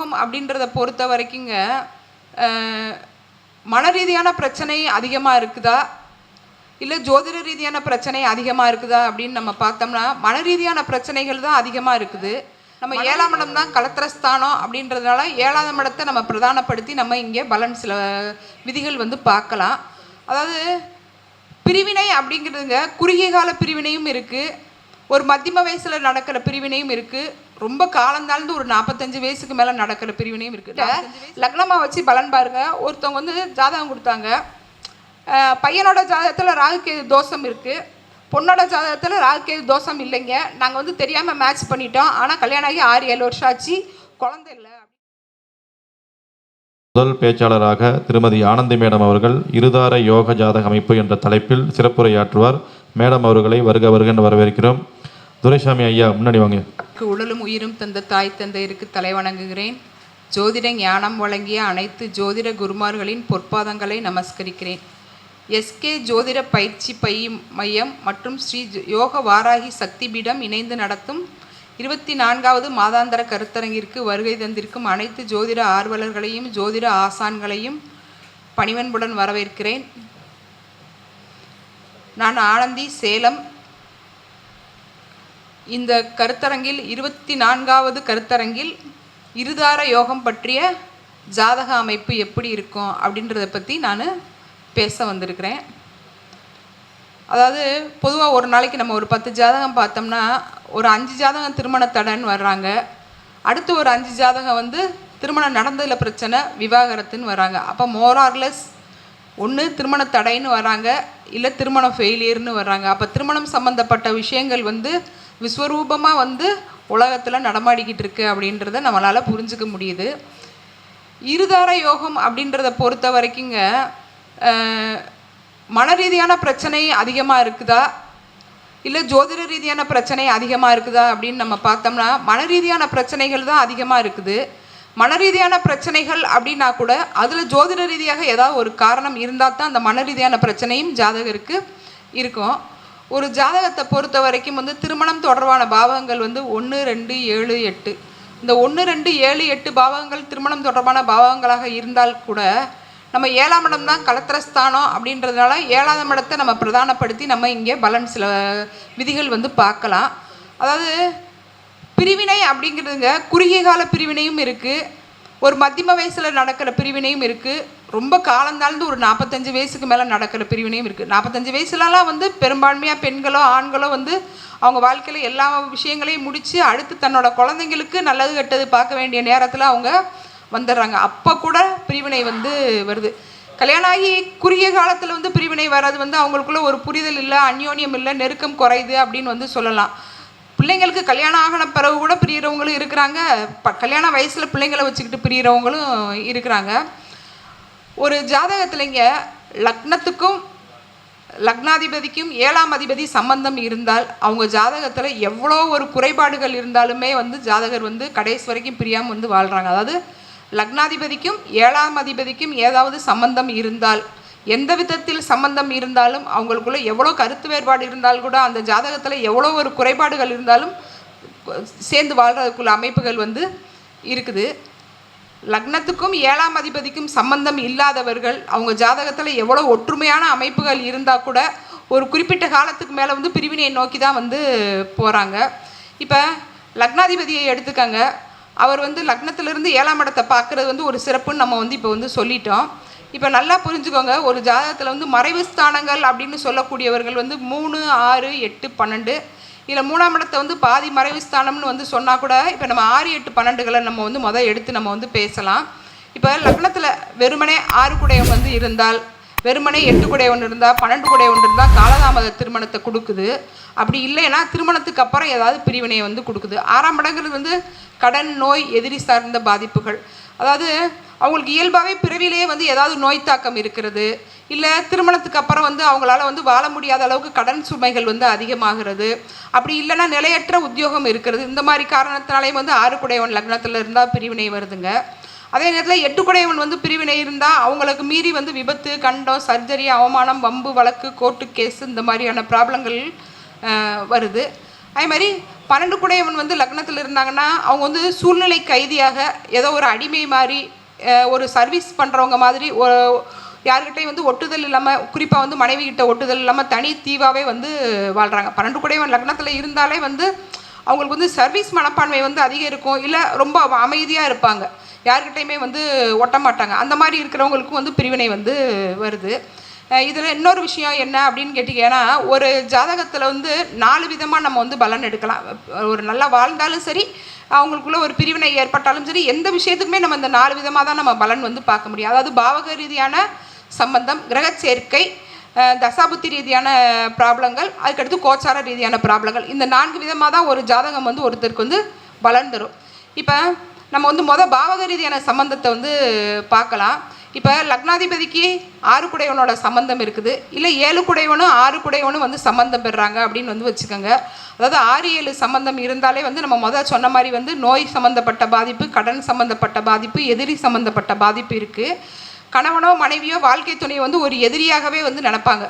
யோகம் அப்படின்றத பொறுத்த வரைக்குங்க மன ரீதியான பிரச்சனை அதிகமாக இருக்குதா இல்லை ஜோதிட ரீதியான பிரச்சனை அதிகமாக இருக்குதா அப்படின்னு நம்ம பார்த்தோம்னா மன ரீதியான பிரச்சனைகள் தான் அதிகமாக இருக்குது. நம்ம 7ஆம் இடம் தான் கலத்திரஸ்தானம் அப்படின்றதுனால 7ஆம் இடத்தை நம்ம பிரதானப்படுத்தி நம்ம இங்கே பலன் சில விதிகள் வந்து பார்க்கலாம். அதாவது பிரிவினை அப்படிங்கிறதுங்க குறுகிய கால பிரிவினையும் இருக்குது, ஒரு மத்தியம வயசில் நடக்கிற பிரிவினையும் இருக்குது, ரொம்ப காலந்தாழ்ந்து ஒரு 45 வயசுக்கு மேலே நடக்கிற பிரிவினையும் இருக்குது. லக்னமாக வச்சு பலன் பாருங்க. ஒருத்தவங்க வந்து ஜாதகம் கொடுத்தாங்க, பையனோட ஜாதகத்தில் ராகுகேது தோஷம் இருக்குது, பொண்ணோட ஜாதகத்தில் ராகுகேது தோஷம் இல்லைங்க, நாங்கள் வந்து தெரியாமல் மேட்ச் பண்ணிட்டோம், ஆனால் கல்யாணம் ஆகி 6-7 வருஷம் ஆச்சு, குழந்தை இல்லை. முதல் பேச்சாளராக திருமதி ஆனந்தி மேடம் அவர்கள் இருதார யோக ஜாதக அமைப்பு என்ற தலைப்பில் சிறப்புரையாற்றுவார். மேடம் அவர்களை வருக வருகன்னு வரவேற்கிறோம். துரைசாமி ஐயா முன்னாடி வாங்க. உடலும் உயிரும் தந்த தாய் தந்தையருக்கு தலை வணங்குகிறேன். ஜோதிட ஞானம் வழங்கிய அனைத்து ஜோதிட குருமார்களின் பொற்பாதங்களை நமஸ்கரிக்கிறேன். எஸ்கே ஜோதிட பயிற்சி மையம் மற்றும் ஸ்ரீ யோக வாராகி சக்தி பீடம் இணைந்து நடத்தும் 24வது மாதாந்திர கருத்தரங்கிற்கு வருகை தந்திருக்கும் அனைத்து ஜோதிட ஆர்வலர்களையும் ஜோதிட ஆசான்களையும் பணிவன்புடன் வரவேற்கிறேன். நான் ஆனந்தி, சேலம். இந்த கருத்தரங்கில் 24வது கருத்தரங்கில் இருதார யோகம் பற்றிய ஜாதக அமைப்பு எப்படி இருக்கும் அப்படின்றத பற்றி நான் பேச வந்திருக்கிறேன். அதாவது பொதுவாக ஒரு நாளைக்கு நம்ம ஒரு 10 ஜாதகம் பார்த்தோம்னா ஒரு 5 ஜாதகம் திருமண தடைன்னு வர்றாங்க, அடுத்து ஒரு 5 ஜாதகம் வந்து திருமணம் நடந்ததில் பிரச்சனை விவாகரத்துன்னு வராங்க. அப்போ மோரார்லெஸ் ஒன்று திருமண தடைன்னு வராங்க, இல்லை திருமணம் ஃபெயிலியர்னு வர்றாங்க. அப்போ திருமணம் சம்மந்தப்பட்ட விஷயங்கள் வந்து விஸ்வரூபமாக வந்து உலகத்தில் நடமாடிக்கிட்டு இருக்கு அப்படின்றத நம்மளால் புரிஞ்சுக்க முடியுது. இருதார யோகம் அப்படின்றத பொறுத்த வரைக்குங்க மன ரீதியான பிரச்சனை அதிகமாக இருக்குதா இல்லை ஜோதிட ரீதியான பிரச்சனை அதிகமாக இருக்குதா அப்படின்னு நம்ம பார்த்தோம்னா மன ரீதியான பிரச்சனைகள் தான் அதிகமாக இருக்குது. மன ரீதியான பிரச்சனைகள் அப்படின்னா கூட அதில் ஜோதிட ரீதியாக ஏதாவது ஒரு காரணம் இருந்தால் தான் அந்த மன ரீதியான பிரச்சனையும் ஜாதகருக்கு இருக்கும். ஒரு ஜாதகத்தை பொறுத்த வரைக்கும் வந்து திருமணம் தொடர்பான பாவகங்கள் வந்து 1, 2, 7, 8. இந்த 1, 2, 7, 8 பாவகங்கள் திருமணம் தொடர்பான பாவகங்களாக இருந்தால் கூட நம்ம 7ஆம் இடம் தான் கலத்திரஸ்தானம் அப்படின்றதுனால 7ஆம் இடத்தை நம்ம பிரதானப்படுத்தி நம்ம இங்கே பலன் சில விதிகள் வந்து பார்க்கலாம். அதாவது பிரிவினை அப்படிங்கிறதுங்க குறுகிய கால பிரிவினையும் இருக்குது, ஒரு மத்தியம வயசில் நடக்கிற பிரிவினையும் இருக்குது, ரொம்ப காலந்தாழ்ந்து ஒரு 45 வயசுக்கு மேலே நடக்கிற பிரிவினையும் இருக்குது. 45 வயசுலலாம் வந்து பெரும்பான்மையாக பெண்களோ ஆண்களோ வந்து அவங்க வாழ்க்கையில் எல்லா விஷயங்களையும் முடித்து அடுத்து தன்னோட குழந்தைங்களுக்கு நல்லது கெட்டது பார்க்க வேண்டிய நேரத்தில் அவங்க வந்துடுறாங்க. அப்போ கூட பிரிவினை வந்து வருது. கல்யாணம் ஆகி குறுகிய காலத்தில் வந்து பிரிவினை வர்றது வந்து அவங்களுக்குள்ள ஒரு புரிதல் இல்லை, அந்யோன்யம் இல்லை, நெருக்கம் குறையுது அப்படின்னு வந்து சொல்லலாம். பிள்ளைங்களுக்கு கல்யாணம் ஆகின பிறகு கூட பிரிகிறவங்களும் இருக்கிறாங்க, கல்யாண வயசில் பிள்ளைங்களை வச்சுக்கிட்டு பிரிகிறவங்களும் இருக்கிறாங்க. ஒரு ஜாதகத்துலைங்க லக்னத்துக்கும் லக்னாதிபதிக்கும் 7ஆம் அதிபதி சம்பந்தம் இருந்தால் அவங்க ஜாதகத்தில் எவ்வளோ ஒரு குறைபாடுகள் இருந்தாலுமே வந்து ஜாதகர் வந்து கடைசி வரைக்கும் பிரியாமல் வந்து வாழ்கிறாங்க. அதாவது லக்னாதிபதிக்கும் 7ஆம் அதிபதிக்கும் ஏதாவது சம்பந்தம் இருந்தால், எந்த விதத்தில் சம்பந்தம் இருந்தாலும் அவங்களுக்குள்ள எவ்வளோ கருத்து வேறுபாடு இருந்தால் கூட அந்த ஜாதகத்தில் எவ்வளோ ஒரு குறைபாடுகள் இருந்தாலும் சேர்ந்து வாழ்கிறதுக்குள்ள அமைப்புகள் வந்து இருக்குது. லக்னத்துக்கும் 7ஆம் அதிபதிக்கும் சம்பந்தம் இல்லாதவர்கள் அவங்க ஜாதகத்தில் எவ்வளோ ஒற்றுமையான அமைப்புகள் இருந்தால் கூட ஒரு குறிப்பிட்ட காலத்துக்கு மேலே வந்து பிரிவினையை நோக்கி தான் வந்து போகிறாங்க. இப்போ லக்னாதிபதியை எடுத்துக்கங்க, அவர் வந்து லக்னத்திலிருந்து 7ஆம் இடத்தை பார்க்குறது வந்து ஒரு சிறப்புன்னு நம்ம வந்து இப்போ வந்து சொல்லிட்டோம். இப்போ நல்லா புரிஞ்சுக்கோங்க, ஒரு ஜாதகத்தில் வந்து மறைவு ஸ்தானங்கள் அப்படின்னு சொல்லக்கூடியவர்கள் வந்து 3, 6, 8, 12. இதில் 3ஆம் இடத்தை வந்து பாதி மறைவு ஸ்தானம்னு வந்து சொன்னால் கூட இப்போ நம்ம 6, 8, 12களை நம்ம வந்து எடுத்து நம்ம வந்து பேசலாம். இப்போ லக்னத்தில் வெறுமனே 6 குடையவன் வந்து இருந்தால், வெறுமனே 8 குடையவன் இருந்தால், 12 குடையவன் இருந்தால் காலதாமத திருமணத்தை கொடுக்குது. அப்படி இல்லைன்னா திருமணத்துக்கு அப்புறம் ஏதாவது பிரிவினையை வந்து கொடுக்குது. 6ஆம் இடங்கிறது வந்து கடன், நோய், எதிரி சார்ந்த பாதிப்புகள். அதாவது அவங்களுக்கு இயல்பாகவே பிறவிலேயே வந்து ஏதாவது நோய் தாக்கம் இருக்கிறது, இல்லை திருமணத்துக்கு அப்புறம் வந்து அவங்களால வந்து வாழ முடியாத அளவுக்கு கடன் சுமைகள் வந்து அதிகமாகிறது, அப்படி இல்லைன்னா நிலையற்ற உத்தியோகம் இருக்கிறது. இந்த மாதிரி காரணத்தினாலே வந்து 6 குடையவன் லக்னத்தில் இருந்தால் பிரிவினை வருதுங்க. அதே நேரத்தில் 8 குடையவன் வந்து பிரிவினை இருந்தால் அவங்களுக்கு மீறி வந்து விபத்து, கண்டம், சர்ஜரி, அவமானம், வம்பு, வழக்கு, கோர்ட்டு கேஸு இந்த மாதிரியான ப்ராப்ளங்கள் வருது. அதே மாதிரி 12 குடையவன் வந்து லக்னத்தில் இருந்தாங்கன்னா அவங்க வந்து சூழ்நிலை கைதியாக ஏதோ ஒரு அடிமை மாதிரி ஒரு சர்வீஸ் பண்ணுறவங்க மாதிரி யார்கிட்டையும் வந்து ஒட்டுதல் இல்லாமல், குறிப்பாக வந்து மனைவி கிட்ட ஒட்டுதல் இல்லாமல் தனி தீவாகவே வந்து வாழ்கிறாங்க. 12 குடையவன் லக்னத்தில் இருந்தாலே வந்து அவங்களுக்கு வந்து சர்வீஸ் மனப்பான்மை வந்து அதிகம் இருக்கும், இல்லை ரொம்ப அமைதியாக இருப்பாங்க, யார்கிட்டையுமே வந்து ஒட்ட மாட்டாங்க. அந்த மாதிரி இருக்கிறவங்களுக்கும் வந்து பிரிவினை வந்து வருது. இதில் இன்னொரு விஷயம் என்ன அப்படின்னு கேட்டிங்கன்னா, ஒரு ஜாதகத்தில் வந்து 4 விதமாக நம்ம வந்து பலன் எடுக்கலாம். ஒரு நல்லா வாழ்ந்தாலும் சரி, அவங்களுக்குள்ள ஒரு பிரிவினை ஏற்பட்டாலும் சரி, எந்த விஷயத்துக்குமே நம்ம இந்த 4 விதமாக தான் நம்ம பலன் வந்து பார்க்க முடியும். அதாவது பாவக ரீதியான சம்பந்தம், கிரக சேர்க்கை, தசாபுத்தி ரீதியான ப்ராப்ளங்கள், அதுக்கடுத்து கோச்சார ரீதியான ப்ராப்ளங்கள். இந்த 4 விதமாக தான் ஒரு ஜாதகம் வந்து ஒருத்தருக்கு வந்து பலன் தரும். இப்போ நம்ம வந்து பாவக ரீதியான சம்பந்தத்தை வந்து பார்க்கலாம். இப்போ லக்னாதிபதிக்கு 6 குடையவனோட சம்பந்தம் இருக்குது, இல்லை 7 குடையவனும் 6 குடையவனும் வந்து சம்பந்தம் பெறுறாங்க அப்படின்னு வந்து வச்சுக்கோங்க. அதாவது 6-7 சம்பந்தம் இருந்தாலே வந்து நம்ம சொன்ன மாதிரி வந்து நோய் சம்மந்தப்பட்ட பாதிப்பு, கடன் சம்மந்தப்பட்ட பாதிப்பு, எதிரி சம்மந்தப்பட்ட பாதிப்பு இருக்குது. கணவனோ மனைவியோ வாழ்க்கை துணையை வந்து ஒரு எதிரியாகவே வந்து நினைப்பாங்க.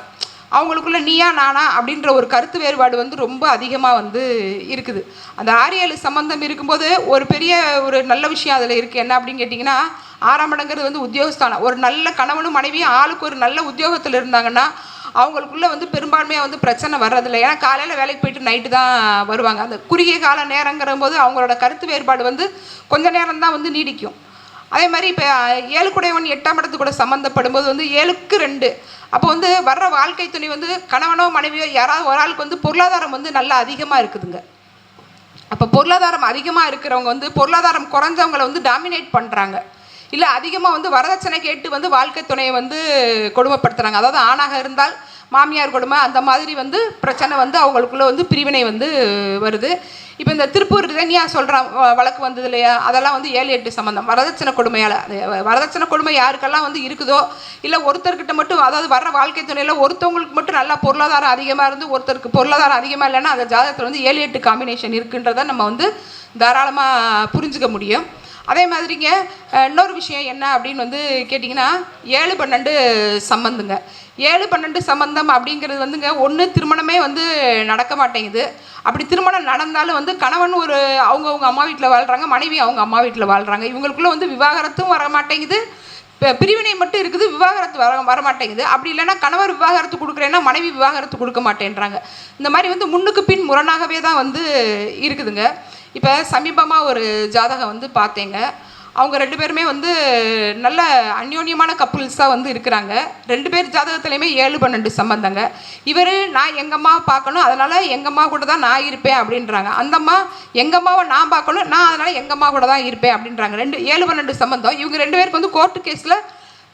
அவங்களுக்குள்ள நீயா நானா அப்படின்ற ஒரு கருத்து வேறுபாடு வந்து ரொம்ப அதிகமாக வந்து இருக்குது. அந்த 6-7 சம்பந்தம் இருக்கும்போது ஒரு பெரிய ஒரு நல்ல விஷயம் அதில் இருக்குது. என்ன அப்படின்னு கேட்டிங்கன்னா, 6ஆம் இடங்கிறது வந்து உத்தியோகஸ்தானம். ஒரு நல்ல கணவனும் மனைவியும் ஆளுக்கு ஒரு நல்ல உத்தியோகத்தில் இருந்தாங்கன்னா அவங்களுக்குள்ளே வந்து பெரும்பான்மையாக வந்து பிரச்சனை வர்றதில்லை. ஏன்னா காலையில் வேலைக்கு போயிட்டு நைட்டு தான் வருவாங்க. அந்த குறுகிய கால நேரங்கிற போது அவங்களோட கருத்து வேறுபாடு வந்து கொஞ்ச நேரம் தான் வந்து நீடிக்கும். அதே மாதிரி இப்போ 7 குடையவன் 8ஆம் இடத்து கூட சம்மந்தப்படும் போது வந்து 7க்கு 2. அப்போ வந்து வர்ற வாழ்க்கை துணை வந்து கணவனோ மனைவியோ யாராவது ஒரு ஆளுக்கு வந்து பொருளாதாரம் வந்து நல்லா அதிகமாக இருக்குதுங்க. அப்போ பொருளாதாரம் அதிகமாக இருக்கிறவங்க வந்து பொருளாதாரம் குறைஞ்சவங்களை வந்து டாமினேட் பண்ணுறாங்க, இல்லை அதிகமாக வந்து வரதட்சணை கேட்டு வந்து வாழ்க்கை துணையை வந்து கொடுமைப்படுத்துகிறாங்க. அதாவது ஆணாக இருந்தால் மாமியார் கொடுமை, அந்த மாதிரி வந்து பிரச்சனை வந்து அவங்களுக்குள்ள வந்து பிரிவினை வந்து வருது. இப்போ இந்த திருப்பூர் ரிதன்யா சொல்கிற வழக்கு வந்தது இல்லையா, அதெல்லாம் வந்து 7-8 சம்மந்தம் வரதட்சணை கொடுமையால். வரதட்சணை கொடுமை யாருக்கெல்லாம் வந்து இருக்குதோ, இல்லை ஒருத்தர்கிட்ட மட்டும், அதாவது வர்ற வாழ்க்கை துணையில் ஒருத்தவங்களுக்கு மட்டும் நல்லா பொருளாதாரம் அதிகமாக இருந்து ஒருத்தருக்கு பொருளாதாரம் அதிகமாக இல்லைன்னா அந்த ஜாதகத்தில் வந்து 7-8 காம்பினேஷன் இருக்குன்றதை நம்ம வந்து தாராளமாக புரிஞ்சுக்க முடியும். அதே மாதிரிங்க இன்னொரு விஷயம் என்ன அப்படின்னு வந்து கேட்டிங்கன்னா, 7-12 சம்பந்தங்க. 7-12 சம்பந்தம் அப்படிங்கிறது வந்துங்க, ஒன்று திருமணமே வந்து நடக்க மாட்டேங்குது. அப்படி திருமணம் நடந்தாலும் வந்து கணவன் ஒரு அவங்கவுங்க அம்மா வீட்டில் வாழ்கிறாங்க, மனைவி அவங்க அம்மா வீட்டில் வாழ்கிறாங்க. இவங்களுக்குள்ளே வந்து விவாகரத்தும் வர மாட்டேங்குது, பிரிவினை மட்டும் இருக்குது, விவாகரத்து வர மாட்டேங்குது. அப்படி இல்லைன்னா கணவர் விவாகரத்து கொடுக்குறேன்னா மனைவி விவாகரத்து கொடுக்க மாட்டேன்றாங்க. இந்த மாதிரி வந்து முன்னுக்கு பின் முரணாகவே தான் வந்து இருக்குதுங்க. இப்போ சமீபமாக ஒரு ஜாதகம் வந்து பார்த்தேங்க. அவங்க 2 பேருமே வந்து நல்ல அந்யோன்யமான கப்புள்ஸாக வந்து இருக்கிறாங்க. 2 பேர் ஜாதகத்துலேயுமே 7-12 சம்பந்தங்க. இவர் நான் எங்கள் அம்மாவை பார்க்கணும், அதனால் எங்கள் அம்மா கூட தான் நான் இருப்பேன் அப்படின்றாங்க. அந்த அம்மா எங்கள் அம்மாவை நான் பார்க்கணும், நான் அதனால் எங்கள் அம்மா கூட தான் இருப்பேன் அப்படின்றாங்க. 7-12 சம்பந்தம். இவங்க 2 பேருக்கு வந்து கோர்ட்டு கேஸில்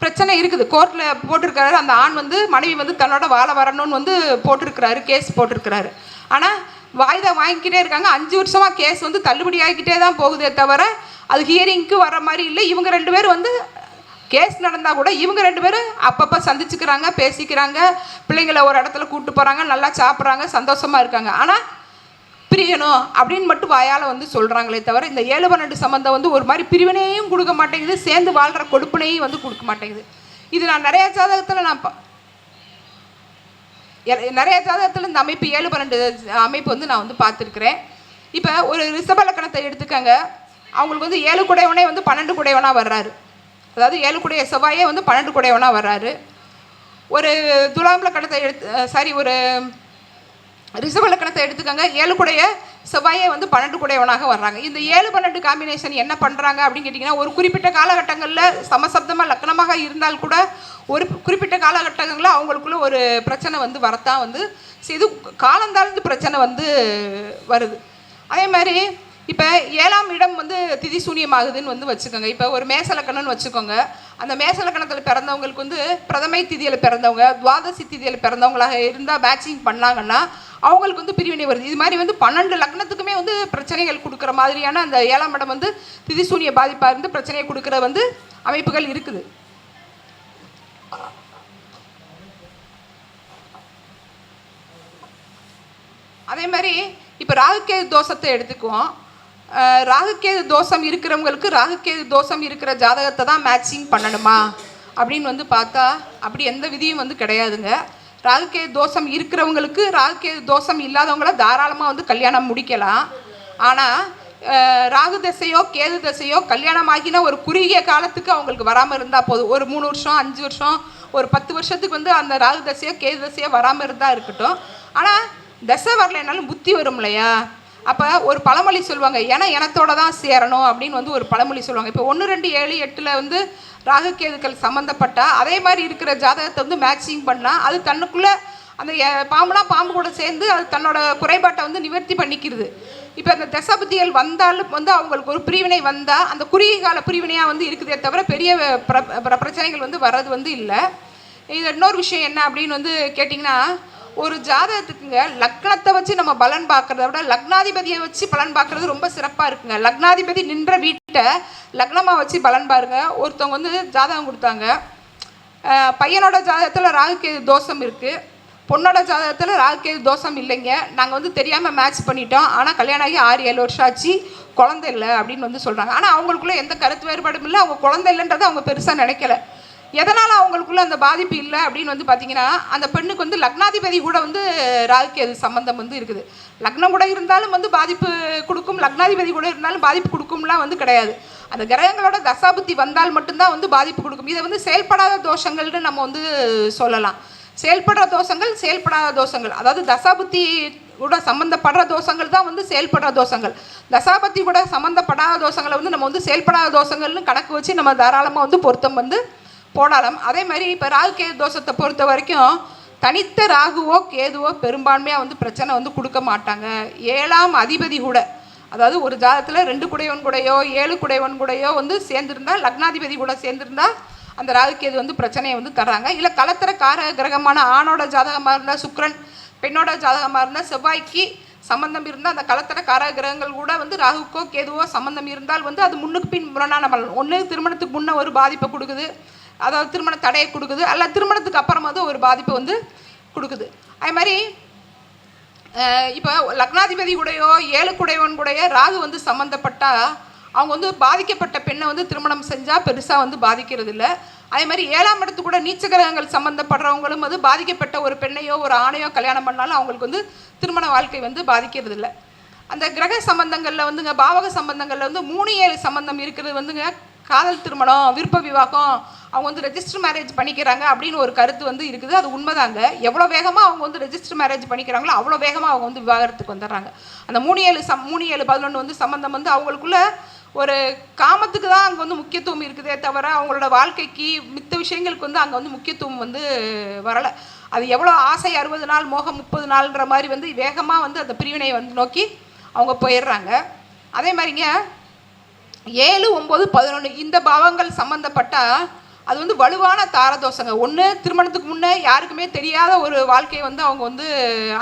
பிரச்சனை இருக்குது. கோர்ட்டில் போட்டிருக்கிறாரு, அந்த ஆண் வந்து மனைவி வந்து தன்னோட வாழ வரணும்னு வந்து போட்டிருக்கிறாரு, கேஸ் போட்டிருக்கிறாரு. ஆனால் வாய்தா வாங்கிக்கிட்டே இருக்காங்க. 5 வருஷமாக கேஸ் வந்து தள்ளுபடி ஆகிக்கிட்டே தான் போகுதே தவிர அது ஹியரிங்க்கு வர மாதிரி இல்லை. இவங்க 2 பேரும் வந்து கேஸ் நடந்தால் கூட இவங்க 2 பேரும் அப்பப்போ சந்திச்சுக்கிறாங்க, பேசிக்கிறாங்க, பிள்ளைங்களை ஒரு இடத்துல கூப்பிட்டு போகிறாங்க, நல்லா சாப்பிட்றாங்க, சந்தோஷமாக இருக்காங்க. ஆனால் பிரியணும் அப்படின்னு மட்டும் வாயால் வந்து சொல்கிறாங்களே தவிர இந்த 7-12 சம்பந்தம் வந்து ஒரு மாதிரி பிரிவினையும் கொடுக்க மாட்டேங்குது, சேர்ந்து வாழ்கிற கொடுப்பினையும் வந்து கொடுக்க மாட்டேங்குது. இது நான் நிறைய ஜாதகத்தில் இந்த அமைப்பு 7-12 அமைப்பு வந்து நான் வந்து பார்த்துருக்குறேன். இப்போ ஒரு ரிஷப லக்கணத்தை எடுத்துக்கங்க. அவங்களுக்கு வந்து 7 குடையவனே வந்து 12 குடையவனாக வர்றாரு. அதாவது 7 குடைய செவ்வாயே வந்து 12 குடையவனாக வர்றாரு. ஒரு துலாம் லக்கணத்தை ஒரு ரிஷப லக்கணத்தை எடுத்துக்கங்க. 7 குடைய செவ்வாயே வந்து 12 குடையவனாக வர்றாங்க. இந்த 7-12 காம்பினேஷன் என்ன பண்ணுறாங்க அப்படின்னு கேட்டிங்கன்னா, ஒரு குறிப்பிட்ட காலகட்டங்களில் சமசப்தமாக லக்கணமாக இருந்தால் கூட ஒரு குறிப்பிட்ட காலகட்டங்களில் அவங்களுக்குள்ள ஒரு பிரச்சனை வந்து வரத்தான் வந்து இது காலந்தாழ்ந்து பிரச்சனை வந்து வருது. அதே மாதிரி இப்போ 7ஆம் இடம் வந்து திதி சூன்யமாகுதுன்னு வந்து வச்சுக்கோங்க. இப்போ ஒரு மேசலக்கணம்னு வச்சுக்கோங்க. அந்த மேசலக்கணத்தில் பிறந்தவங்களுக்கு வந்து பிரதமை திதியில் பிறந்தவங்க, துவாதசி திதியில் பிறந்தவங்களாக இருந்தால் மேட்சிங் பண்ணாங்கன்னா அவங்களுக்கு வந்து பிரிவினை வருது. இது மாதிரி வந்து 12 லக்னத்துக்குமே வந்து பிரச்சனைகள் கொடுக்குற மாதிரியான அந்த 7ஆம் இடம் வந்து திதி சூன்ய பாதிப்பாக இருந்து பிரச்சனையை கொடுக்குற வந்து அமைப்புகள் இருக்குது. அதே மாதிரி இப்போ ராகுகேது தோஷத்தை எடுத்துக்குவோம். ராகுகேது தோஷம் இருக்கிறவங்களுக்கு ராகுகேது தோஷம் இருக்கிற ஜாதகத்தை தான் மேட்சிங் பண்ணணுமா அப்படின்னு வந்து பார்த்தா அப்படி எந்த விதியும் வந்து கிடையாதுங்க. ராகுகேது தோஷம் இருக்கிறவங்களுக்கு ராகுகேது தோஷம் இல்லாதவங்கள தாராளமாக வந்து கல்யாணம் முடிக்கலாம். ஆனால் ராகு தசையோ கேது தசையோ கல்யாணம் ஆகினா ஒரு குறுகிய காலத்துக்கு அவங்களுக்கு வராமல் இருந்தால் போதும். ஒரு 3 வருஷம் 5 வருஷம் ஒரு 10 வருஷத்துக்கு வந்து அந்த ராகு தசையோ கேது தசையோ வராமல் இருந்தால் இருக்கட்டும். ஆனால் தசை வரலைனாலும் புத்தி வரும் இல்லையா? அப்போ ஒரு பழமொழி சொல்லுவாங்க, எனத்தோட தான் சேரணும் அப்படின்னு வந்து ஒரு பழமொழி சொல்லுவாங்க. இப்போ 1 2 7 8 வந்து ராகு கேதுக்கள் சம்மந்தப்பட்டால் அதே மாதிரி இருக்கிற ஜாதகத்தை வந்து மேட்சிங் பண்ணால் அது தன்னுக்குள்ளே அந்த பாம்புனா பாம்பு கூட சேர்ந்து அது தன்னோட குறைபாட்டை வந்து நிவர்த்தி பண்ணிக்கிறது. இப்போ அந்த தசாபுத்திகள் வந்தாலும் வந்து அவங்களுக்கு ஒரு பிரிவினை வந்தால் அந்த குறுகிய கால பிரிவினையாக வந்து இருக்குதே தவிர பெரிய பிரச்சனைகள் வந்து வர்றது வந்து இல்லை. இது இன்னொரு விஷயம் என்ன அப்படின்னு வந்து கேட்டிங்கன்னா, ஒரு ஜாதகத்துக்குங்க லக்னத்தை வச்சு நம்ம பலன் பார்க்குறத விட லக்னாதிபதியை வச்சு பலன் பார்க்குறது ரொம்ப சிறப்பாக இருக்குங்க. லக்னாதிபதி நின்ற வீட்டை லக்னமாக வச்சு பலன் பாருங்க. ஒருத்தவங்க வந்து ஜாதகம் கொடுத்தாங்க, பையனோட ஜாதகத்தில் ராகுகேது தோஷம் இருக்குது, பொண்ணோட ஜாதகத்தில் ராகுகேது தோஷம் இல்லைங்க, நாங்கள் வந்து தெரியாமல் மேட்ச் பண்ணிட்டோம், ஆனால் கல்யாணம் ஆகி 6-7 வருஷம் ஆச்சு, குழந்தை இல்லை அப்படின்னு வந்து சொல்கிறாங்க. ஆனால் அவங்களுக்குள்ள எந்த கருத்து வேறுபாடும் இல்லை, அவங்க குழந்தை இல்லைன்றதை அவங்க பெருசாக நினைக்கல. எதனால் அவங்களுக்குள்ள அந்த பாதிப்பு இல்லை அப்படின்னு வந்து பார்த்தீங்கன்னா, அந்த பெண்ணுக்கு வந்து லக்னாதிபதி கூட வந்து ராகுகேது சம்மந்தம் வந்து இருக்குது. லக்னம் கூட இருந்தாலும் வந்து பாதிப்பு கொடுக்கும், லக்னாதிபதி கூட இருந்தாலும் பாதிப்பு கொடுக்கும்லாம் வந்து கிடையாது. அந்த கிரகங்களோட தசாபுத்தி வந்தால் மட்டும்தான் வந்து பாதிப்பு கொடுக்கும். இதை வந்து செயல்படாத தோஷங்கள்னு நம்ம வந்து சொல்லலாம். செயல்படுற தோஷங்கள், செயல்படாத தோஷங்கள், அதாவது தசாபுத்தி கூட சம்மந்தப்படுற தோஷங்கள் தான் வந்து செயல்படுற தோஷங்கள். தசாபத்தி கூட சம்மந்தப்படாத தோஷங்களை வந்து நம்ம வந்து செயல்படாத தோஷங்கள்னு கணக்கு வச்சு நம்ம தாராளமாக வந்து பொருத்தம் வந்து போடலாம். அதே மாதிரி இப்போ ராகு கேது தோஷத்தை பொறுத்த வரைக்கும் தனித்த ராகுவோ கேதுவோ பெரும்பான்மையாக வந்து பிரச்சனை வந்து கொடுக்க மாட்டாங்க. 7ஆம் அதிபதி கூட, அதாவது ஒரு ஜாதகத்தில் 2 குடையவன் கூடையோ 7 குடையவன் கூடையோ வந்து சேர்ந்துருந்தால், லக்னாதிபதி கூட சேர்ந்துருந்தால் அந்த ராகுகேது வந்து பிரச்சனையை வந்து தர்றாங்க. இல்லை கலத்திர கார கிரகமான ஆணோட ஜாதகமாக இருந்தால் சுக்கிரன், பெண்ணோட ஜாதகமாக இருந்தால் செவ்வாய்க்கு சம்பந்தம் இருந்தால் அந்த கலத்திர கார கிரகங்கள் கூட வந்து ராகுக்கோ கேதுவோ சம்பந்தம் இருந்தால் வந்து அது முன்னுக்கு பின் முரணான பலன். ஒன்று திருமணத்துக்கு முன்னே ஒரு பாதிப்பை கொடுக்குது, அதாவது திருமண தடையை கொடுக்குது, அல்ல திருமணத்துக்கு அப்புறமா வந்து ஒரு பாதிப்பை வந்து கொடுக்குது. அது மாதிரி இப்போ லக்னாதிபதி கூடையோ 7 குடையவன் கூடைய ராகு வந்து சம்மந்தப்பட்டால் அவங்க வந்து பாதிக்கப்பட்ட பெண்ணை வந்து திருமணம் செஞ்சால் பெருசாக வந்து பாதிக்கிறது இல்லை. அதே மாதிரி 7ஆம் இடத்து கூட நீச்ச கிரகங்கள் சம்மந்தப்படுறவங்களும் வந்து பாதிக்கப்பட்ட ஒரு பெண்ணையோ ஒரு ஆணையோ கல்யாணம் பண்ணாலும் அவங்களுக்கு வந்து திருமண வாழ்க்கை வந்து பாதிக்கிறது இல்லை. அந்த கிரக சம்பந்தங்களில் வந்துங்க பாவக சம்பந்தங்களில் வந்து 3-7 சம்பந்தம் இருக்கிறது வந்துங்க காதல் திருமணம், விருப்ப விவாகம், அவங்க வந்து ரெஜிஸ்டர் மேரேஜ் பண்ணிக்கிறாங்க அப்படின்னு ஒரு கருத்து வந்து இருக்குது. அது உண்மைதாங்க. எவ்வளோ வேகமாக அவங்க வந்து ரெஜிஸ்டர் மேரேஜ் பண்ணிக்கிறாங்களோ அவ்வளோ வேகமாக அவங்க வந்து விவாகரத்துக்கு வந்துடுறாங்க. அந்த 3-7-11 வந்து சம்மந்தம் வந்து அவங்களுக்குள்ள ஒரு காமத்துக்கு தான் அங்கே வந்து முக்கியத்துவம் இருக்குதே தவிர அவங்களோட வாழ்க்கைக்கு மித்த விஷயங்களுக்கு வந்து அங்கே வந்து முக்கியத்துவம் வந்து வரலை. அது எவ்வளோ ஆசை 60 நாள் மோகம் 30 நாள்ன்ற மாதிரி வந்து வேகமாக வந்து அந்த பிரிவினை வந்து நோக்கி அவங்க போயிடுறாங்க. அதே மாதிரிங்க 7, 9, 11 இந்த பாவங்கள் சம்மந்தப்பட்டால் அது வந்து வலுவான தாரதோஷங்க. ஒன்று திருமணத்துக்கு முன்னே யாருக்குமே தெரியாத ஒரு வாழ்க்கையை வந்து அவங்க வந்து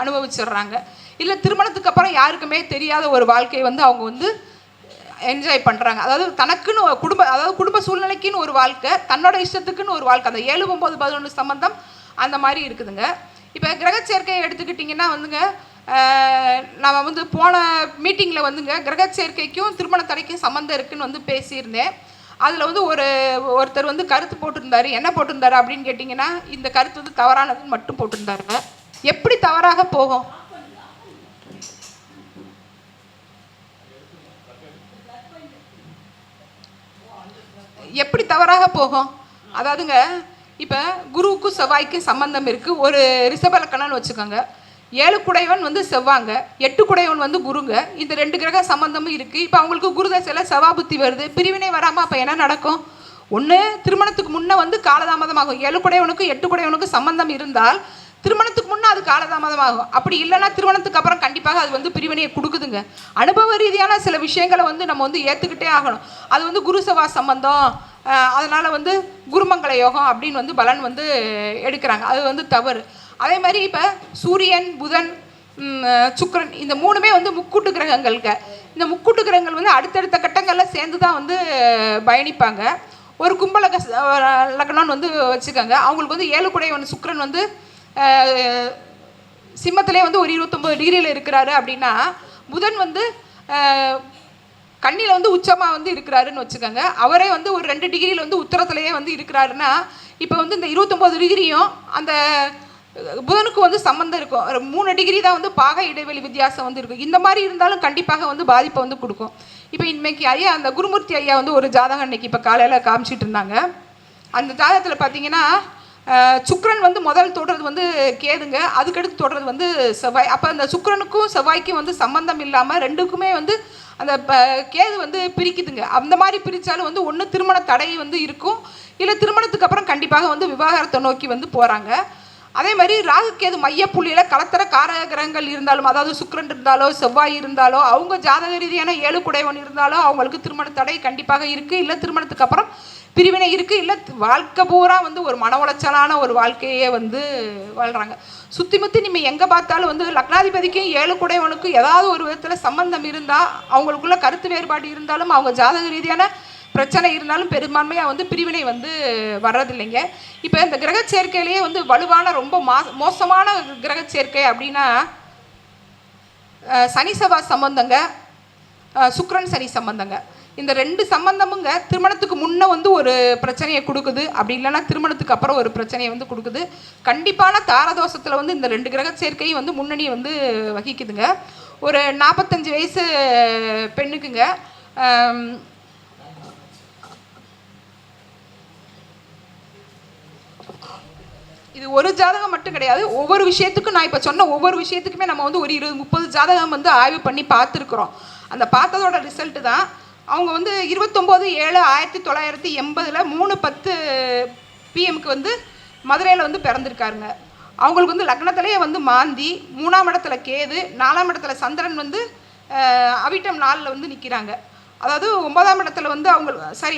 அனுபவிச்சிடுறாங்க, இல்லை திருமணத்துக்கு அப்புறம் யாருக்குமே தெரியாத ஒரு வாழ்க்கையை வந்து அவங்க வந்து என்ஜாய் பண்ணுறாங்க. அதாவது தனக்குன்னு குடும்ப சூழ்நிலைக்குன்னு ஒரு வாழ்க்கை, தன்னோட இஷ்டத்துக்குன்னு ஒரு வாழ்க்கை. அந்த 7, 9, 11 சம்மந்தம் அந்த மாதிரி இருக்குதுங்க. இப்போ கிரக சேர்க்கையை எடுத்துக்கிட்டிங்கன்னா வந்துங்க, நம்ம வந்து போன மீட்டிங்கில் வந்துங்க கிரக சேர்க்கைக்கும் திருமண தடைக்கும் சம்மந்தம் இருக்குதுன்னு வந்து பேசியிருந்தேன். அதில் வந்து ஒருத்தர் வந்து கருத்து போட்டிருந்தாரு. என்ன போட்டிருந்தாரு அப்படின்னு கேட்டிங்கன்னா, இந்த கருத்து வந்து தவறானதுன்னு மட்டும் போட்டிருந்தாருங்க. எப்படி தவறாக போகும்? எப்படி தவறாக போகும்? அதாவதுங்க இப்போ குருவுக்கும் செவ்வாய்க்கும் சம்பந்தம் இருக்குது. ஒரு ரிஷபலக்கணம்னு வச்சுக்கோங்க. 7 குடையவன் வந்து செவ்வாங்க, 8 குடையவன் வந்து குருங்க. இந்த 2 கிரக சம்பந்தமும் இருக்குது. இப்போ அவங்களுக்கு குருதசையில் செவ்வாபுத்தி வருது, பிரிவினை வராமல் அப்போ என்ன நடக்கும்? ஒன்று திருமணத்துக்கு முன்னே வந்து காலதாமதமாகும். 7 குடையவனுக்கும் 8 குடையவனுக்கும் சம்பந்தம் இருந்தால் திருமணத்துக்கு முன்னே அது காலதாமதமாகும். அப்படி இல்லைன்னா திருமணத்துக்கு அப்புறம் கண்டிப்பாக அது வந்து பிரிவினையை கொடுக்குதுங்க. அனுபவ ரீதியான சில விஷயங்களை வந்து நம்ம வந்து ஏற்றுக்கிட்டே ஆகணும். அது வந்து குரு செவ்வாய் சம்பந்தம், அதனால் வந்து குருமங்கள யோகம் அப்படின்னு வந்து பலன் வந்து எடுக்கிறாங்க. அது வந்து தவறு. அதே மாதிரி இப்போ சூரியன், புதன், சுக்கிரன் இந்த 3மே வந்து முக்கூட்டு கிரகங்கள்க. இந்த முக்கூட்டு கிரகங்கள் வந்து அடுத்தடுத்த கட்டங்களில் சேர்ந்து தான் வந்து பயணிப்பாங்க. ஒரு கும்பல லக்னம்னு வந்து வச்சுக்கோங்க. அவங்களுக்கு வந்து 7 குடையவன் சுக்கிரன் வந்து சிம்மத்திலே வந்து ஒரு 29 டிகிரியில் இருக்கிறாரு அப்படின்னா, புதன் வந்து கண்ணியில் வந்து உச்சமாக வந்து இருக்கிறாருன்னு வச்சுக்கோங்க. அவரே வந்து ஒரு 2 டிகிரியில் வந்து உத்தரத்துலேயே வந்து இருக்கிறாருன்னா, இப்போ வந்து இந்த 29 டிகிரியும் அந்த புதனுக்கு வந்து சம்மந்தம் இருக்கும். 3 டிகிரி தான் வந்து பாக இடைவெளி வித்தியாசம் வந்து இருக்கும். இந்த மாதிரி இருந்தாலும் கண்டிப்பாக வந்து பாதிப்பை வந்து கொடுக்கும். இப்போ இன்னைக்கு ஐயா அந்த குருமூர்த்தி ஐயா வந்து ஒரு ஜாதகம் இன்னைக்கு இப்போ காலையில் காமிச்சிட்டு இருந்தாங்க. அந்த ஜாதகத்தில் பார்த்தீங்கன்னா சுக்கிரன் வந்து முதல் தொடுறது வந்து கேதுங்க, அதுக்கடுத்து தொடுறது வந்து செவ்வாய். அப்போ அந்த சுக்கிரனுக்கும் செவ்வாய்க்கும் வந்து சம்மந்தம் இல்லாமல் ரெண்டுக்குமே வந்து அந்த கேது வந்து பிரிக்குதுங்க. அந்த மாதிரி பிரித்தாலும் வந்து ஒன்று திருமண தடை வந்து இருக்கும், இல்லை திருமணத்துக்கு அப்புறம் கண்டிப்பாக வந்து விவாகரத்தை நோக்கி வந்து போகிறாங்க. அதே மாதிரி ராகு கேது மையப்புள்ளியில் கலத்தர காரக கிரகங்கள் இருந்தாலும், அதாவது சுக்கிரன் இருந்தாலோ செவ்வாய் இருந்தாலோ, அவங்க ஜாதக ரீதியான 7 குடைவன் இருந்தாலோ அவங்களுக்கு திருமண தடை கண்டிப்பாக இருக்குது, இல்லை திருமணத்துக்கு அப்புறம் பிரிவினை இருக்குது, இல்லை வாழ்க்கை பூரா வந்து ஒரு மன உளைச்சலான ஒரு வாழ்க்கையே வந்து வாழ்கிறாங்க. சுற்றி முற்றி நீங்கள் எங்கே பார்த்தாலும் வந்து லக்னாதிபதிக்கும் 7 குடைவனுக்கும் ஏதாவது ஒரு விதத்தில் சம்பந்தம் இருந்தால், அவங்களுக்குள்ள கருத்து வேறுபாடு இருந்தாலும், அவங்க ஜாதக ரீதியான பிரச்சனை இருந்தாலும் பெரும்பான்மையாக வந்து பிரிவினை வந்து வர்றதில்லைங்க. இப்போ இந்த கிரக சேர்க்கையிலேயே வந்து வலுவான ரொம்ப மோசமான கிரக சேர்க்கை அப்படின்னா சனி செவ்வாய் சம்பந்தங்க, சுக்கிரன் சனி சம்பந்தங்க. இந்த 2 சம்பந்தமுங்க திருமணத்துக்கு முன்னே வந்து ஒரு பிரச்சனையை கொடுக்குது, அப்படி இல்லைன்னா திருமணத்துக்கு அப்புறம் ஒரு பிரச்சனையை வந்து கொடுக்குது. கண்டிப்பான தாரதோஷத்தில் வந்து இந்த 2 கிரக சேர்க்கையும் வந்து முன்னணி வந்து வகிக்குதுங்க. ஒரு 45 வயசு பெண்ணுக்குங்க இது ஒரு ஜாதகம் மட்டும் கிடையாது, ஒவ்வொரு விஷயத்துக்கும் நான் இப்போ சொன்ன ஒவ்வொரு விஷயத்துக்குமே நம்ம வந்து ஒரு 20-30 ஜாதகம் வந்து ஆய்வு பண்ணி பார்த்துருக்குறோம். அந்த பார்த்ததோட ரிசல்ட்டு தான் அவங்க வந்து 29/7/1980 3:10 PM வந்து மதுரையில் வந்து பிறந்திருக்காருங்க. அவங்களுக்கு வந்து லக்னத்திலேயே வந்து மாந்தி, 3ஆம் இடத்துல கேது, 4ஆம் இடத்துல சந்திரன் வந்து அவிட்டம் 4ல் வந்து நிற்கிறாங்க. அதாவது 9ஆம் இடத்துல வந்து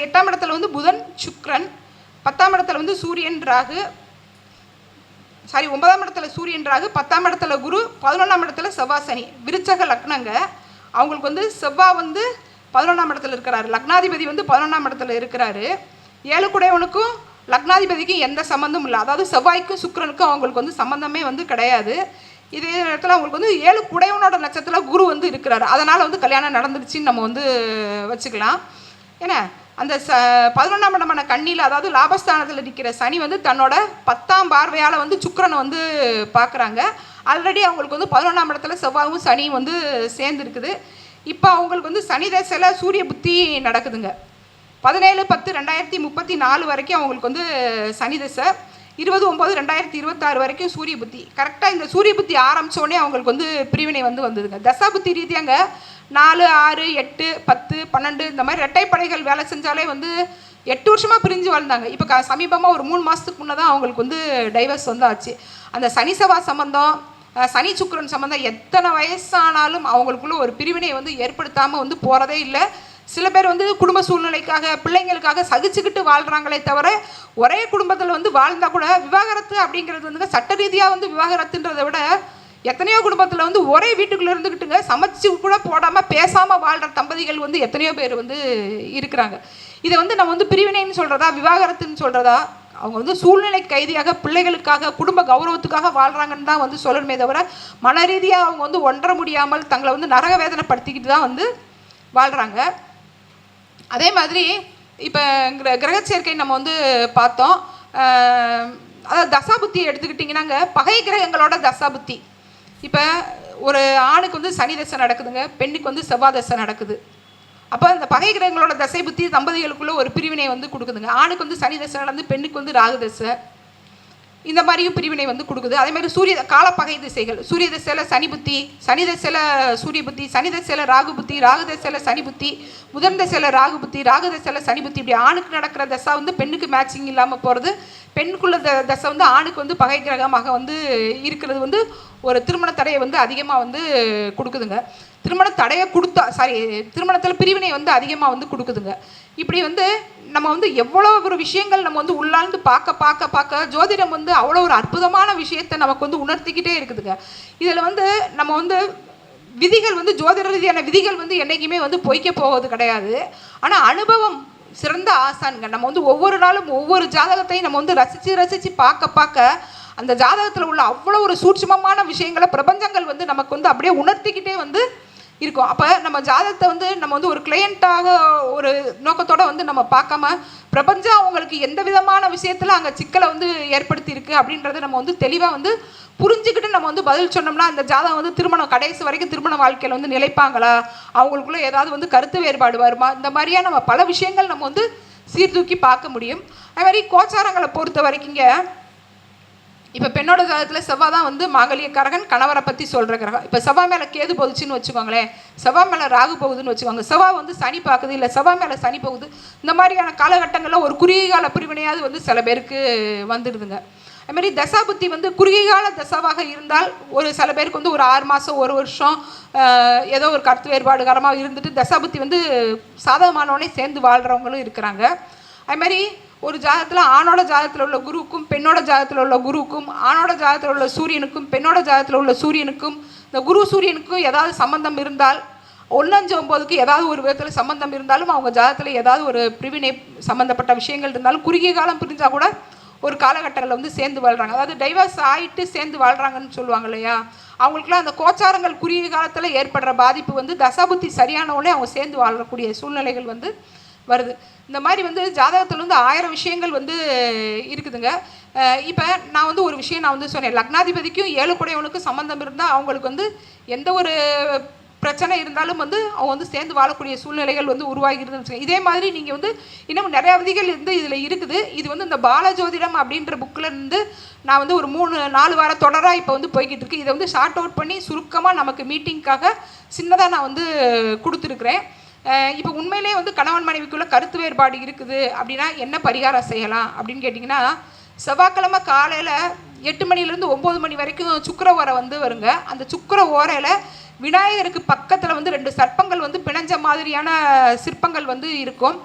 8ஆம் இடத்துல வந்து புதன் சுக்கிரன், 10ஆம் இடத்துல வந்து சூரியன் ராகு, 9ஆம் இடத்துல சூரியன் ராகு, 10ஆம் இடத்துல குரு, 11ஆம் இடத்துல செவ்வாய் சனி. விருச்சக லக்னங்க. அவங்களுக்கு வந்து செவ்வாய் வந்து 11ஆம் இடத்துல இருக்கிறாரு, லக்னாதிபதி வந்து 11ஆம் இடத்துல இருக்கிறாரு. 7 குடையவனுக்கும் லக்னாதிபதிக்கும் எந்த சம்மந்தமும் இல்லை, அதாவது செவ்வாய்க்கும் சுக்கிரனுக்கும் அவங்களுக்கு வந்து சம்மந்தமே வந்து கிடையாது. இதே நேரத்தில் அவங்களுக்கு வந்து 7 குடையவனோட நட்சத்திரத்தில் குரு வந்து இருக்கிறாரு. அதனால் வந்து கல்யாணம் நடந்துருச்சுன்னு நம்ம வந்து வச்சுக்கலாம். ஏன்னா அந்த 11ஆம் இடமான கண்ணியில், அதாவது லாபஸ்தானத்தில் இருக்கிற சனி வந்து தன்னோட 10ஆம் பார்வையால் வந்து சுக்கிரனை வந்து பார்க்குறாங்க. ஆல்ரெடி அவங்களுக்கு வந்து 11ஆம் இடத்துல செவ்வாயும் சனியும் வந்து சேர்ந்துருக்குது. இப்போ அவங்களுக்கு வந்து சனி தசையில் சூரிய புத்தி நடக்குதுங்க. 17/10/2034 வரைக்கும் அவங்களுக்கு வந்து சனி தசை, 20/9/2026 வரைக்கும் சூரிய புத்தி. கரெக்டாக இந்த சூரிய புத்தி ஆரம்பித்தோடனே அவங்களுக்கு வந்து பிரிவினை வந்து வந்ததுங்க. தசா புத்தி ரீதியாங்க 4, 6, 8, 10, 12 இந்த மாதிரி இரட்டைப்படைகள் வேலை செஞ்சாலே வந்து 8 வருஷமாக பிரிஞ்சு வாழ்ந்தாங்க. இப்போ சமீபமாக ஒரு 3 மாதத்துக்கு முன்னே தான் அவங்களுக்கு வந்து டைவர்ஸ் வந்து ஆச்சு. அந்த சனி செவ்வாய் சம்பந்தம், சனி சுக்கிரன் சம்பந்தம் எத்தனை வயசானாலும் அவங்களுக்குள்ள ஒரு பிரிவினை வந்து ஏற்படுத்தாமல் வந்து போகிறதே இல்லை. சில பேர் வந்து குடும்ப சூழ்நிலைக்காக பிள்ளைங்களுக்காக சகிச்சுக்கிட்டு வாழ்கிறாங்களே தவிர, ஒரே குடும்பத்தில் வந்து வாழ்ந்தால் கூட விவாகரத்து அப்படிங்கிறது வந்து சட்ட ரீதியாக வந்து விவாகரத்துன்றதை விட எத்தனையோ குடும்பத்தில் வந்து ஒரே வீட்டுக்குள்ளே இருந்துக்கிட்டுங்க சமைச்சு கூட போடாமல் பேசாமல் வாழ்கிற தம்பதிகள் வந்து எத்தனையோ பேர் வந்து இருக்கிறாங்க. இதை வந்து நம்ம வந்து பிரிவினைன்னு சொல்கிறதா விவாகரத்துன்னு சொல்கிறதா, அவங்க வந்து சூழ்நிலை கைதியாக பிள்ளைகளுக்காக குடும்ப கௌரவத்துக்காக வாழ்கிறாங்கன்னு தான் வந்து சொல்லணுமே தவிர, மன ரீதியாக அவங்க வந்து ஒன்ற முடியாமல் தங்களை வந்து நரக வேதனைப்படுத்திக்கிட்டு தான் வந்து வாழ்கிறாங்க. அதே மாதிரி இப்போ கிரக சேர்க்கை நம்ம வந்து பார்த்தோம். அதாவது தசாபுத்தி எடுத்துக்கிட்டிங்கன்னாங்க, பகை கிரகங்களோட தசாபுத்தி. இப்போ ஒரு ஆணுக்கு வந்து சனி தசை நடக்குதுங்க, பெண்ணுக்கு வந்து செவ்வாய் தசை நடக்குது. அப்போ அந்த பகை கிரகங்களோட தசை புத்தி தம்பதிகளுக்குள்ள ஒரு பிரிவினை வந்து கொடுக்குதுங்க. ஆணுக்கு வந்து சனி தசை நடந்து பெண்ணுக்கு வந்து ராகு தசை, இந்த மாதிரியும் பிரிவினை வந்து கொடுக்குது. அதேமாதிரி சூரிய காலப்பகை திசைகள், சூரிய தசையில் சனி புத்தி, சனி தசையில் சூரிய புத்தி, சனி தசையில் ராகு புத்தி, ராகு தசையில் சனி புத்தி, புதன் தசையில் ராகு புத்தி, ராகு தசையில் சனி புத்தி. இப்படி ஆணுக்கு நடக்கிற தசை வந்து பெண்ணுக்கு மேட்சிங் இல்லாமல் போகிறது, பெண்ணுக்குள்ள தசை வந்து ஆணுக்கு வந்து பகை கிரகமாக வந்து இருக்கிறது வந்து ஒரு திருமண தடையை வந்து அதிகமாக வந்து கொடுக்குதுங்க. திருமண தடையை திருமணத்தில் பிரிவினை வந்து அதிகமாக வந்து கொடுக்குதுங்க. இப்படி வந்து நம்ம வந்து எவ்வளோ ஒரு விஷயங்கள் நம்ம வந்து உள்ளாழ்ந்து பார்க்க ஜோதிடம் வந்து அவ்வளோ ஒரு அற்புதமான விஷயத்தை நமக்கு வந்து உணர்த்திக்கிட்டே இருக்குதுங்க. இதில் வந்து நம்ம வந்து விதிகள் வந்து ஜோதிட ரீதியான விதிகள் வந்து என்றைக்குமே வந்து பொய்க்க போவது கிடையாது. ஆனால் அனுபவம் சிறந்த ஆசான்கள். நம்ம வந்து ஒவ்வொரு நாளும் ஒவ்வொரு ஜாதகத்தையும் நம்ம வந்து ரசித்து பார்க்க அந்த ஜாதகத்தில் உள்ள அவ்வளோ ஒரு சூட்சுமமான விஷயங்களை பிரபஞ்சங்கள் வந்து நமக்கு வந்து அப்படியே உணர்த்திக்கிட்டே வந்து இருக்கும். அப்போ நம்ம ஜாதகத்தை வந்து நம்ம வந்து ஒரு கிளையண்ட்டாக ஒரு நோக்கத்தோடு வந்து நம்ம பார்க்காம பிரபஞ்சம் அவங்களுக்கு எந்த விதமான விஷயத்தில் அங்கே சிக்கலை வந்து ஏற்படுத்தியிருக்கு அப்படின்றத நம்ம வந்து தெளிவாக வந்து புரிஞ்சுக்கிட்டு நம்ம வந்து பதில் சொன்னோம்னா அந்த ஜாதகம் வந்து திருமணம் கடைசி வரைக்கும் திருமண வாழ்க்கையில் வந்து நிலைப்பாங்களா, அவங்களுக்குள்ள ஏதாவது வந்து கருத்து வேறுபாடு வருமா, இந்த மாதிரியாக நம்ம பல விஷயங்கள் நம்ம வந்து சீர்தூக்கி பார்க்க முடியும். அது மாதிரி கோச்சாரங்களை பொறுத்த வரைக்குங்க, இப்போ பெண்ணோட ஜாதகத்தில் செவ்வாய் தான் வந்து மாங்கல்யக்காரகன், கணவரை பற்றி சொல்கிற கிரகம். இப்போ செவ்வாய் மேலே கேது போகுதுன்னு வச்சுக்கோங்களேன், செவ்வாய் மேலே ராகு போகுதுன்னு வச்சுக்கோங்க, செவ்வாய் வந்து சனி பார்க்குது, இல்லை செவ்வாய் மேலே சனி போகுது, இந்த மாதிரியான காலகட்டங்களில் ஒரு குறுகிய கால பிரிவினையாவது வந்து சில பேருக்கு வந்துடுதுங்க. அதுமாதிரி தசாபுத்தி வந்து குறுகிய கால தசாவாக இருந்தால் ஒரு சில பேருக்கு வந்து ஒரு 6 மாதம் 1 வருஷம் ஏதோ ஒரு கருத்து வேறுபாடுகாரமாக இருந்துட்டு தசாபுத்தி வந்து சாதகமானவனே சேர்ந்து வாழ்கிறவங்களும் இருக்கிறாங்க. அதுமாதிரி ஒரு ஜாதகத்தில் ஆணோட ஜாதகத்தில் உள்ள குருவுக்கும் பெண்ணோட ஜாதகத்தில் உள்ள குருவுக்கும், ஆணோட ஜாதகத்தில் உள்ள சூரியனுக்கும் பெண்ணோட ஜாதகத்தில் உள்ள சூரியனுக்கும், இந்த குரு சூரியனுக்கும் ஏதாவது சம்பந்தம் இருந்தால் 1-5-9க்கு ஏதாவது ஒரு விதத்தில் சம்பந்தம் இருந்தாலும் அவங்க ஜாதகத்தில் ஏதாவது ஒரு பிரிவினை சம்மந்தப்பட்ட விஷயங்கள் இருந்தாலும் குறுகிய காலம் பிரிஞ்சால் கூட ஒரு காலகட்டங்களில் வந்து சேர்ந்து வாழ்கிறாங்க. அதாவது டைவர்ஸ் ஆகிட்டு சேர்ந்து வாழ்கிறாங்கன்னு சொல்லுவாங்க இல்லையா, அவங்களுக்குலாம் அந்த கோச்சாரங்கள் குறுகிய காலத்தில் ஏற்படுற பாதிப்பு வந்து தசாபுத்தி சரியானவுடனே அவங்க சேர்ந்து வாழக்கூடிய சூழ்நிலைகள் வந்து வருது. இந்த மாதிரி வந்து ஜாதகத்தில் வந்து 1000 விஷயங்கள் வந்து இருக்குதுங்க. இப்போ நான் வந்து ஒரு விஷயம் நான் வந்து சொன்னேன், லக்னாதிபதிக்கும் 7 குடையவனுக்கும் சம்மந்தம் இருந்தால் அவங்களுக்கு வந்து எந்த ஒரு பிரச்சனை இருந்தாலும் வந்து அவங்க வந்து சேர்ந்து வாழக்கூடிய சூழ்நிலைகள் வந்து உருவாகிருதுன்னு வச்சுக்கோங்க. இதே மாதிரி நீங்கள் வந்து இன்னும் நிறையா விதிகள் வந்து இதில் இருக்குது. இது வந்து இந்த பாலஜோதிடம் அப்படின்ற புக்கில் இருந்து நான் வந்து ஒரு 3-4 வார தொடராக இப்போ வந்து போய்கிட்டு இருக்கு. இதை வந்து ஷார்ட் அவுட் பண்ணி சுருக்கமாக நமக்கு மீட்டிங்க்காக சின்னதாக நான் வந்து கொடுத்துருக்குறேன். இப்போ உண்மையிலே வந்து கணவன் மனைவிக்குள்ள கருத்து வேறுபாடு இருக்குது அப்படின்னா என்ன பரிகாரம் செய்யலாம் அப்படின்னு கேட்டிங்கன்னா, செவ்வாய்க்கிழமை காலையில் 8 மணிலேருந்து 9 மணி வரைக்கும் சுக்கிர ஓரை வந்து வருங்க. அந்த சுக்கிர ஓரையில் விநாயகருக்கு பக்கத்தில் வந்து 2 சர்ப்பங்கள் வந்து பிணைஞ்ச மாதிரியான சிற்பங்கள் வந்து இருக்கும்.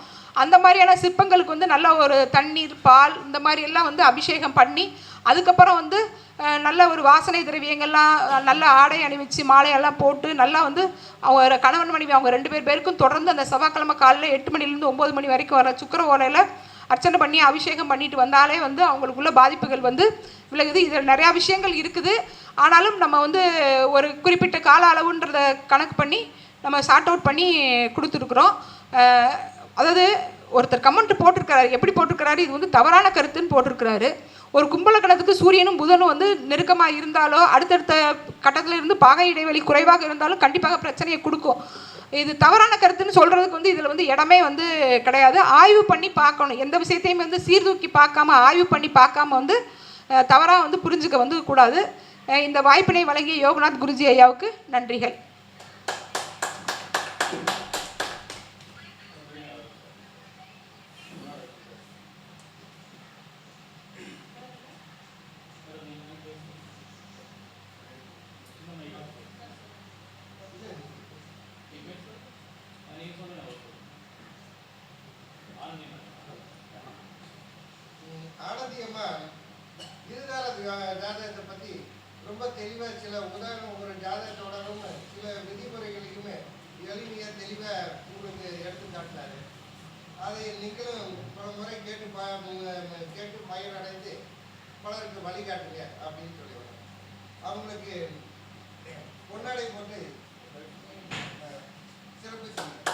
அந்த மாதிரியான சிற்பங்களுக்கு வந்து நல்ல ஒரு தண்ணீர், பால் இந்த மாதிரி எல்லாம் வந்து அபிஷேகம் பண்ணி, அதுக்கப்புறம் வந்து நல்ல ஒரு வாசனை திரவியங்கள்லாம் நல்ல ஆடை அணிவிச்சு மாலையெல்லாம் போட்டு நல்லா வந்து அவங்க கணவன் மனைவி அவங்க 2 பேருக்கும் தொடர்ந்து அந்த செவ்வாய்க்கிழமை காலையில் 8 மணிலேருந்து 9 மணி வரைக்கும் வர சுக்கிர ஓரையில் அர்ச்சனை பண்ணி அபிஷேகம் பண்ணிட்டு வந்தாலே வந்து அவங்களுக்குள்ள பாதிப்புகள் வந்து விலகுது. இதில் நிறையா விஷயங்கள் இருக்குது. ஆனாலும் நம்ம வந்து ஒரு குறிப்பிட்ட கால அளவுன்றத கணக்கு பண்ணி நம்ம ஷார்ட் அவுட் பண்ணி கொடுத்துருக்குறோம். அதாவது ஒருத்தர் கமெண்ட் போட்டிருக்கிறாரு, எப்படி போட்டிருக்கிறாரு, இது வந்து தவறான கருத்துன்னு போட்டிருக்கிறாரு. ஒரு கும்பலக்கணத்துக்கு சூரியனும் புதனும் வந்து நெருக்கமாக இருந்தாலோ அடுத்தடுத்த கட்டத்தில் இருந்து பாகை இடைவெளி குறைவாக இருந்தாலும் கண்டிப்பாக பிரச்சனையை கொடுக்கும். இது தவறான கருத்துன்னு சொல்கிறதுக்கு வந்து இதில் வந்து இடமே வந்து கிடையாது. ஆய்வு பண்ணி பார்க்கணும். எந்த விஷயத்தையுமே வந்து சீர்தூக்கி பார்க்காம ஆய்வு பண்ணி பார்க்காம வந்து தவறாக வந்து புரிஞ்சுக்க வந்து கூடாது. இந்த வாய்ப்பினை வழங்கிய யோகநாத் குருஜி ஐயாவுக்கு நன்றிகள். ஆனந்தியம்மா இருதார ஜாதகத்தை பற்றி ரொம்ப தெளிவாக சில உதாரணம் ஒரு ஜாதகத்தோடவும் சில விதிமுறைகளையுமே எளிமையாக தெளிவாக உங்களுக்கு எடுத்து காட்டினாரு. அதை நீங்களும் பல முறை கேட்டு பயனடைந்து பலருக்கு வழிகாட்டுங்க அப்படின்னு சொல்லுவாங்க. அவங்களுக்கு பொன்னாடை போட்டு சிறப்பு செய்யுங்க.